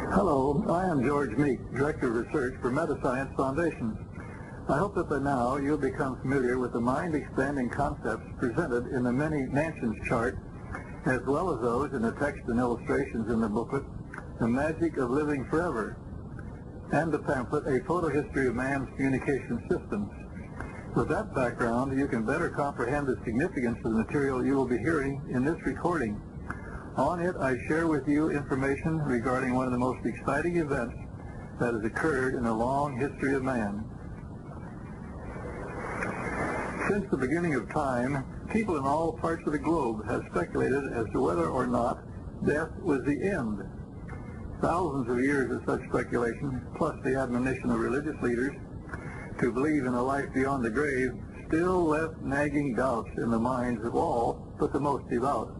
Hello, I am George Meek, Director of Research for Metascience Foundation. I hope that by now you'll become familiar with the mind-expanding concepts presented in the many mansions chart, as well as those in the text and illustrations in the booklet, The Magic of Living Forever, and the pamphlet, A Photo History of Man's Communication Systems. With that background, you can better comprehend the significance of the material you will be hearing in this recording. On it, I share with you information regarding one of the most exciting events that has occurred in the long history of man. Since the beginning of time, people in all parts of the globe have speculated as to whether or not death was the end. Thousands of years of such speculation, plus the admonition of religious leaders to believe in a life beyond the grave, still left nagging doubts in the minds of all but the most devout.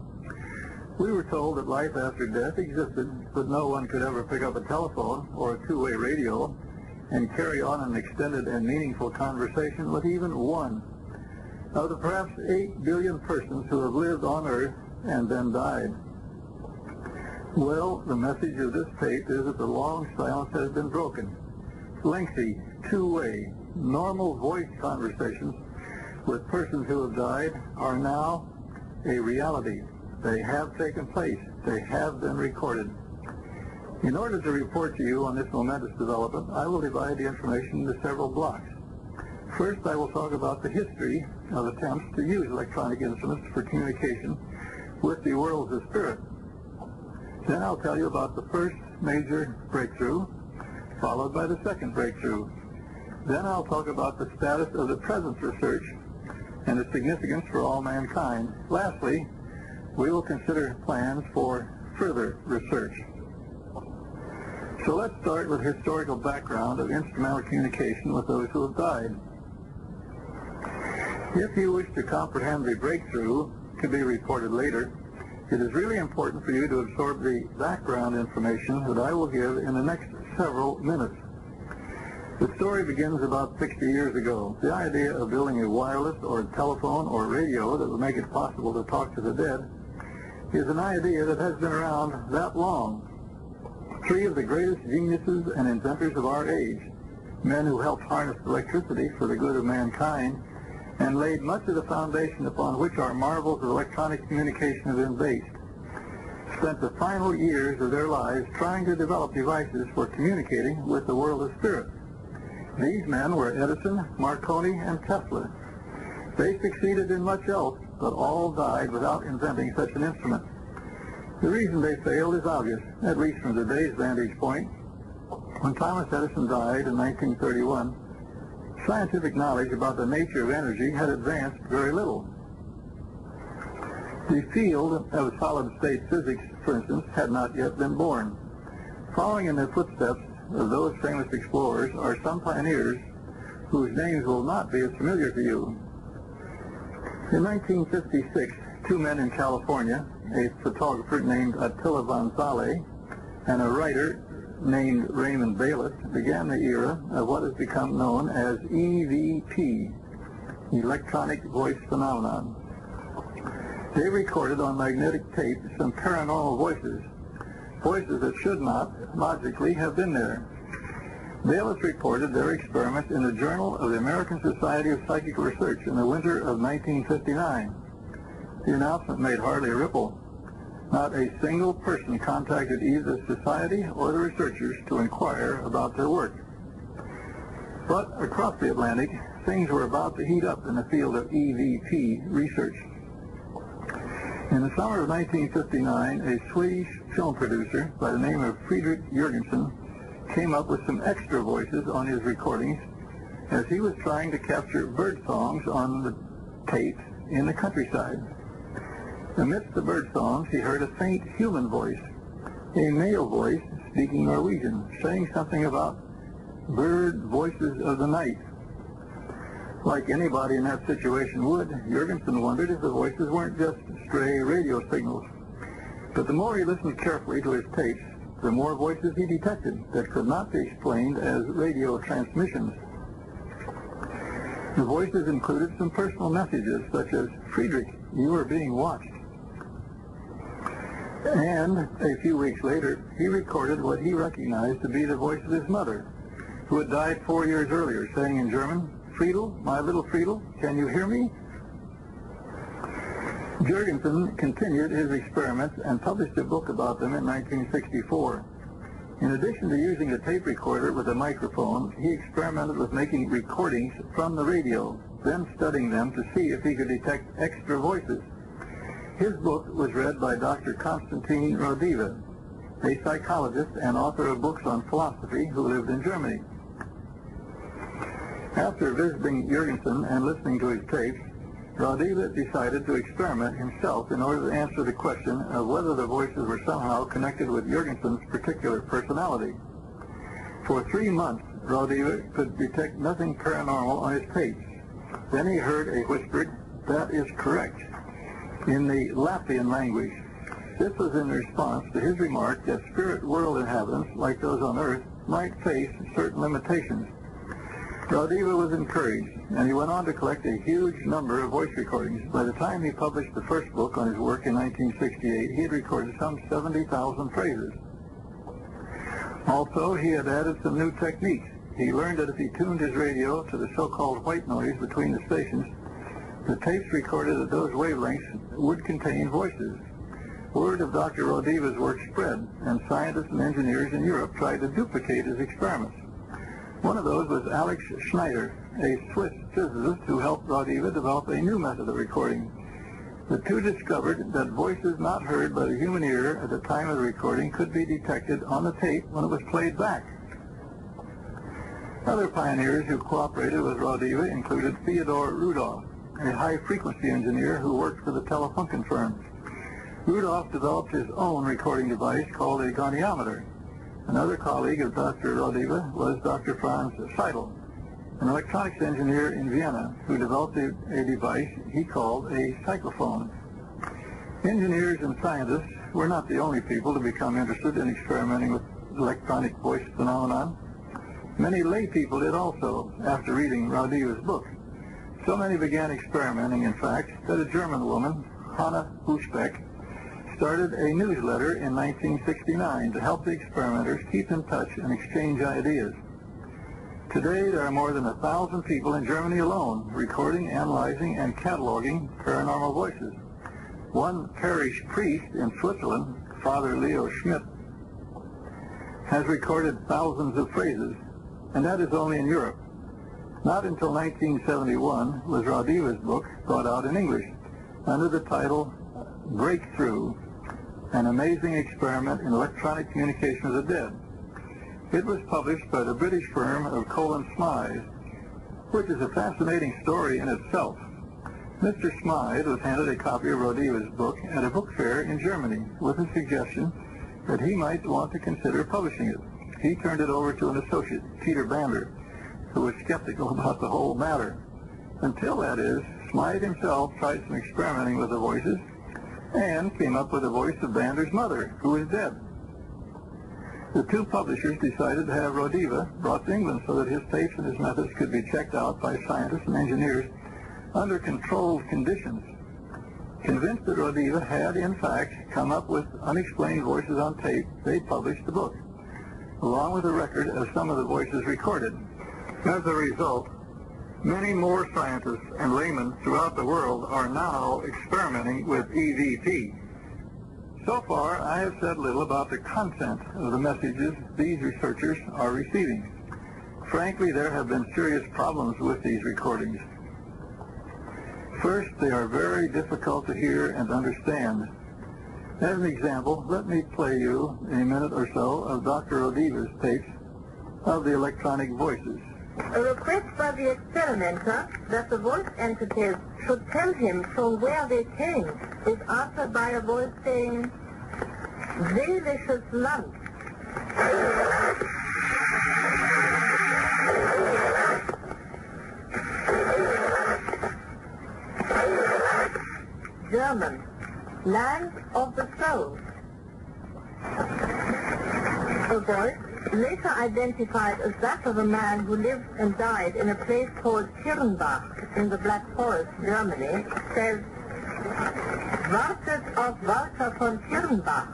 We were told that life after death existed, but no one could ever pick up a telephone or a two-way radio and carry on an extended and meaningful conversation with even one of the perhaps 8 billion persons who have lived on Earth and then died. Well, the message of this tape is that the long silence has been broken. Lengthy, two-way, normal voice conversations with persons who have died are now a reality. They have taken place. They have been recorded. In order to report to you on this momentous development, I will divide the information into several blocks. First, I will talk about the history of attempts to use electronic instruments for communication with the worlds of spirit. Then I'll tell you about the first major breakthrough, followed by the second breakthrough. Then I'll talk about the status of the present research and its significance for all mankind. Lastly, we will consider plans for further research. So let's start with historical background of instrumental communication with those who have died. If you wish to comprehend the breakthrough to be reported later, it is really important for you to absorb the background information that I will give in the next several minutes. The story begins about 60 years ago. The idea of building a wireless or telephone or radio that would make it possible to talk to the dead is an idea that has been around that long. Three of the greatest geniuses and inventors of our age, men who helped harness electricity for the good of mankind and laid much of the foundation upon which our marvels of electronic communication have been based, spent the final years of their lives trying to develop devices for communicating with the world of spirit. These men were Edison, Marconi, and Tesla. They succeeded in much else, but all died without inventing such an instrument. The reason they failed is obvious, at least from today's vantage point. When Thomas Edison died in 1931, scientific knowledge about the nature of energy had advanced very little. The field of solid-state physics, for instance, had not yet been born. Following in the footsteps of those famous explorers are some pioneers whose names will not be as familiar to you. In 1956, two men in California, a photographer named Attila von Zale and a writer named Raymond Bayless, began the era of what has become known as EVP, electronic voice phenomenon. They recorded on magnetic tape some paranormal voices that should not, logically, have been there. Bayless reported their experiments in the Journal of the American Society of Psychic Research in the winter of 1959. The announcement made hardly a ripple. Not a single person contacted either the society or the researchers to inquire about their work. But across the Atlantic, things were about to heat up in the field of EVP research. In the summer of 1959, a Swedish film producer by the name of Fredrik Jurgensen came up with some extra voices on his recordings as he was trying to capture bird songs on the tape in the countryside. Amidst the bird songs, he heard a faint human voice, a male voice speaking Norwegian, saying something about bird voices of the night. Like anybody in that situation would, Jurgensen wondered if the voices weren't just stray radio signals. But the more he listened carefully to his tapes, the more voices he detected that could not be explained as radio transmissions. The voices included some personal messages such as, "Friedrich, you are being watched." And a few weeks later, he recorded what he recognized to be the voice of his mother, who had died 4 years earlier, saying in German, "Friedel, my little Friedel, can you hear me?" Jurgensen continued his experiments and published a book about them in 1964. In addition to using a tape recorder with a microphone, he experimented with making recordings from the radio, then studying them to see if he could detect extra voices. His book was read by Dr. Konstantin Rodiva, a psychologist and author of books on philosophy who lived in Germany. After visiting Jurgensen and listening to his tapes, Rodiva decided to experiment himself in order to answer the question of whether the voices were somehow connected with Jurgensen's particular personality. For 3 months, Rodiva could detect nothing paranormal on his tapes. Then he heard a whispered, "That is correct," in the Latvian language. This was in response to his remark that spirit world inhabitants, like those on Earth, might face certain limitations. Rodiva was encouraged, and he went on to collect a huge number of voice recordings. By the time he published the first book on his work in 1968, he had recorded some 70,000 phrases. Also, he had added some new techniques. He learned that if he tuned his radio to the so-called white noise between the stations, the tapes recorded at those wavelengths would contain voices. Word of Dr. Rodiva's work spread, and scientists and engineers in Europe tried to duplicate his experiments. One of those was Alex Schneider, a Swiss physicist who helped Rodiva develop a new method of recording. The two discovered that voices not heard by the human ear at the time of the recording could be detected on the tape when it was played back. Other pioneers who cooperated with Rodiva included Theodor Rudolph, a high-frequency engineer who worked for the Telefunken firm. Rudolph developed his own recording device called a goniometer. Another colleague of Dr. Rodiva was Dr. Franz Seidel, an electronics engineer in Vienna who developed a device he called a cyclophone. Engineers and scientists were not the only people to become interested in experimenting with electronic voice phenomenon. Many lay people did also after reading Rodiva's book. So many began experimenting, in fact, that a German woman, Hanna Huschbeck, started a newsletter in 1969 to help the experimenters keep in touch and exchange ideas. Today, there are more than 1,000 people in Germany alone recording, analyzing, and cataloging paranormal voices. One parish priest in Switzerland, Father Leo Schmidt, has recorded thousands of phrases, and that is only in Europe. Not until 1971 was Rodiva's book brought out in English under the title Breakthrough, an amazing experiment in electronic communication of the dead. It was published by the British firm of Colin Smythe, which is a fascinating story in itself. Mr. Smythe was handed a copy of Rodiva's book at a book fair in Germany with a suggestion that he might want to consider publishing it. He turned it over to an associate, Peter Bander, who was skeptical about the whole matter. Until, that is, Smythe himself tried some experimenting with the voices and came up with the voice of Bander's mother, who is dead. The two publishers decided to have Rodiva brought to England so that his tapes and his methods could be checked out by scientists and engineers under controlled conditions. Convinced that Rodiva had, in fact, come up with unexplained voices on tape, they published the book, along with a record of some of the voices recorded. As a result, many more scientists and laymen throughout the world are now experimenting with EVP. So far, I have said little about the content of the messages these researchers are receiving. Frankly, there have been serious problems with these recordings. First, they are very difficult to hear and understand. As an example, let me play you a minute or so of Dr. Rodiva's tapes of the electronic voices. A request by the experimenter that the voice entities should tell him from where they came is answered by a voice saying, "Delicious Land." German, Land of the Soul. A voice, later identified as that of a man who lived and died in a place called Kirnbach in the Black Forest, Germany, says, wartet auf Walter von Kirnbach.